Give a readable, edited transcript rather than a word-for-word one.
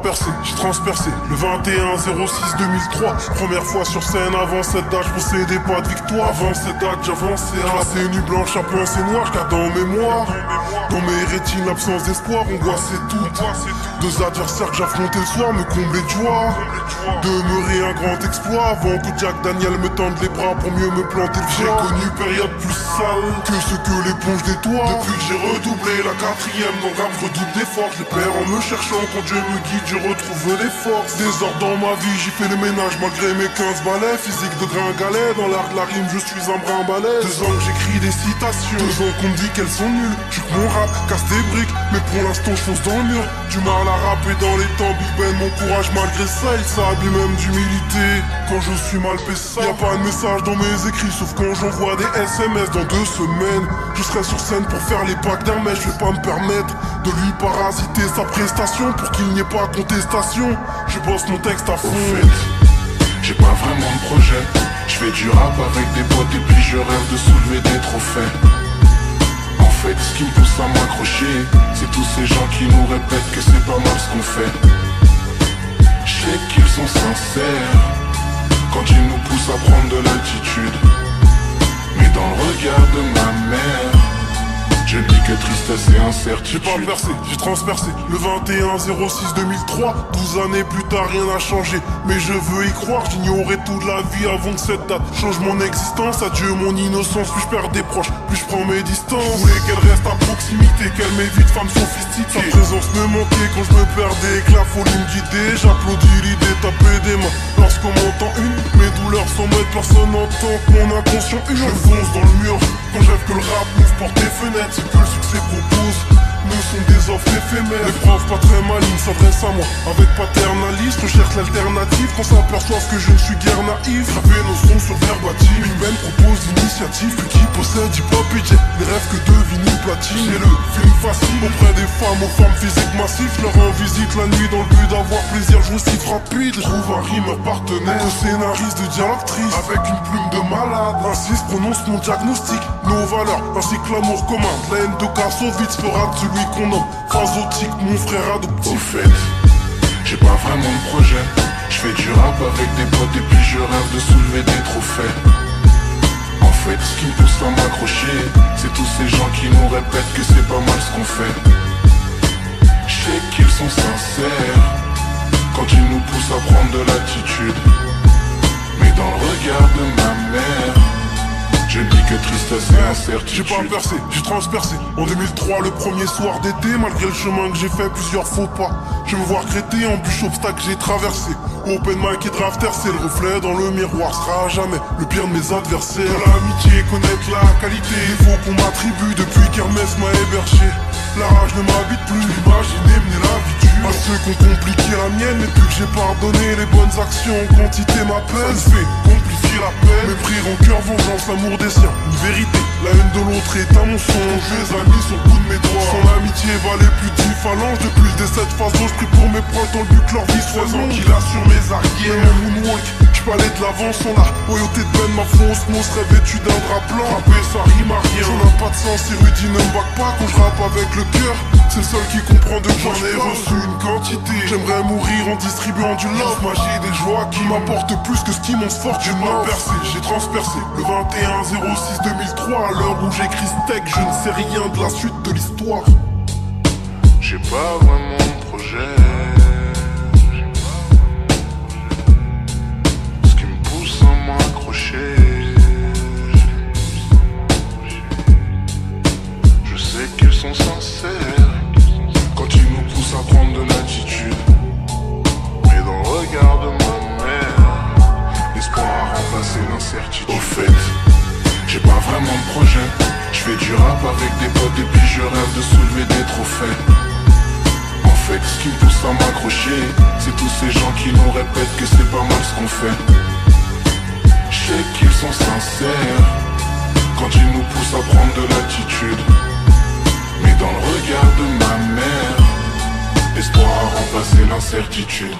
percé, j'ai transpercé. Le 21-06-2003, première fois sur scène. Avant cette date, je possédais pas de victoire. Avant cette date, j'avançais à la nuit blanche, à pince et noir. Je garde en mémoire, dans mes rétines, l'absence d'espoir. Angoisse et tout. Deux adversaires que j'affrontais le soir me comblaient de joie. Demeurer un grand exploit avant que Jack Daniel me tende les bras pour mieux me planter le foie. J'ai connu période plus sale que ce que l'éponge nettoie. Depuis que j'ai redoublé la quatrième, dans rap je redouble d'efforts. Je les perds en me cherchant, quand Dieu me guide je retrouve des forces. Désordre dans ma vie, j'y fais le ménage malgré mes 15 balais. Physique de gringalet, dans l'art de la rime je suis un brin balai. 2 ans que j'écris des citations, 2 ans qu'on me dit qu'elles sont nulles. Je que mon rap casse des briques, mais pour l'instant je fonce dans le mur. Du mal à rapper dans les temps, Big Ben mon courage malgré ça. Il s'habille même d'humilité quand je suis mal payé. Y'a pas de message dans mes écrits, sauf quand j'envoie des SMS. Dans 2 semaines, je serai sur scène pour faire les packs d'un mec. Je vais pas me permettre de lui parasiter sa prestation pour qu'il n'y ait pas contestation. Je bosse mon texte à fond. Au fait, j'ai pas vraiment de projet. Je fais du rap avec des potes et puis je rêve de soulever des trophées. En fait, ce qui me pousse à m'accrocher, c'est tous ces gens qui nous répètent que c'est pas mal ce qu'on fait. Je sais qu'ils sont sincères quand ils nous poussent à prendre de l'altitude. Mais dans le regard de ma mère, je dis que tristesse et incertitude. J'ai pas percé, j'ai transpercé. Le 21-06-2003, 12 années plus tard, rien n'a changé. Mais je veux y croire, j'ignorais toute la vie avant que cette date change mon existence. Adieu mon innocence, plus je perds des proches, plus je prends mes distances. Je voulais qu'elle reste à proximité, qu'elle m'évite, femme sophistiquée. Sa présence me manquait quand je me perdais, que la folie me guidait. J'applaudis l'idée, taper des mains lorsqu'on m'entend une. Mes douleurs sont maîtres, personne n'entend mon inconscient hurle. Je fonce dans le mur, quand je rêve que le rap m'ouvre porte et fenêtres. Ce que le succès propose ne sont des offres éphémères. Les profs pas très malignes s'adressent à moi avec paternalisme. Je cherche l'alternative quand s'aperçoivent que je ne suis guère naïf. Graver nos sons sur verbatim, Big Ben propose l'initiative. Lui qui possède hip-hop et jet, les rêves que de vinyle platine. C'est le film facile auprès des femmes aux formes physiques massives. Je leur rends visite la nuit dans le but d'avoir plaisir jouissif rapide. Je trouve un rimeur partenaire, de scénariste, de dialogue-actrice, avec une plume de malade. Raciste prononce mon diagnostic, nos valeurs ainsi que l'amour commun. La haine de Kassovitz fera de celui qu'on nomme Phasotique, mon frère adoptif. Au fait, j'ai pas vraiment de projet. Je fais du rap avec des potes et puis je rêve de soulever des trophées. En fait, ce qui me pousse à m'accrocher, c'est tous ces gens qui nous répètent que c'est pas mal ce qu'on fait. Je sais qu'ils sont sincères quand ils nous poussent à prendre de l'attitude. Mais dans le regard de ma mère, je dis que tristesse et incertitude. J'ai pas percé, j'ai transpercé. En 2003, le premier soir d'été, malgré le chemin que j'ai fait, plusieurs faux pas. Je me vois regretter, embûche obstacle j'ai traversé. Open mic et drafter, c'est le reflet dans le miroir. Sera à jamais le pire de mes adversaires. De l'amitié, connaître la qualité, il faut qu'on m'attribue depuis qu'Hermès m'a hébergé. La rage ne m'habite plus, imaginer mener la vie dure. À ceux qui ont compliqué la mienne, mais plus que j'ai pardonné les bonnes actions, quantité m'appelle. Ça fait compliquer la peine, mépris, rancœur, vengeance, l'amour des siens. Une vérité, la haine de l'autre est un mensonge. Je les ai mis sur le bout de mes doigts. Son amitié valait plus d'une phalange. Depuis le décès de Faso, je prie pour mes proches dans le but que leur vie soit longue. Qu'il assure mes arrières, mon moonwalk, j'palais de l'avant sans la royauté de Ben, ma fausse mousse revêtue d'un drap blanc. Rapper ça rime à rien, ça n'a pas de sens, érudit ne me bague pas quand je rappe avec le cœur. C'est le seul qui comprend de quoi j'en ai reçu une quantité. J'aimerais mourir en distribuant du love, magie des joies qui m'apportent plus que ce qui m'ont fortuné. J'ai pas percé, j'ai transpercé. Le 21-06-2003, à l'heure où j'écris ce texte, je ne sais rien de la suite de l'histoire. J'ai pas vraiment de projet. Ce qui me pousse à m'accrocher, je sais qu'ils sont sincères quand ils nous poussent à prendre de l'attitude. Mais dans le regard de ma mère, l'espoir a remplacé l'incertitude. Au fait, j'ai pas vraiment de projet. Je fais du rap avec des potes et puis je rêve de soulever des trophées. En fait, ce qui me pousse à m'accrocher, c'est tous ces gens qui nous répètent que c'est pas mal ce qu'on fait. Je sais qu'ils sont sincères quand ils nous poussent à prendre de l'attitude. Mais dans le regard de ma mère, l'espoir a remplacé l'incertitude.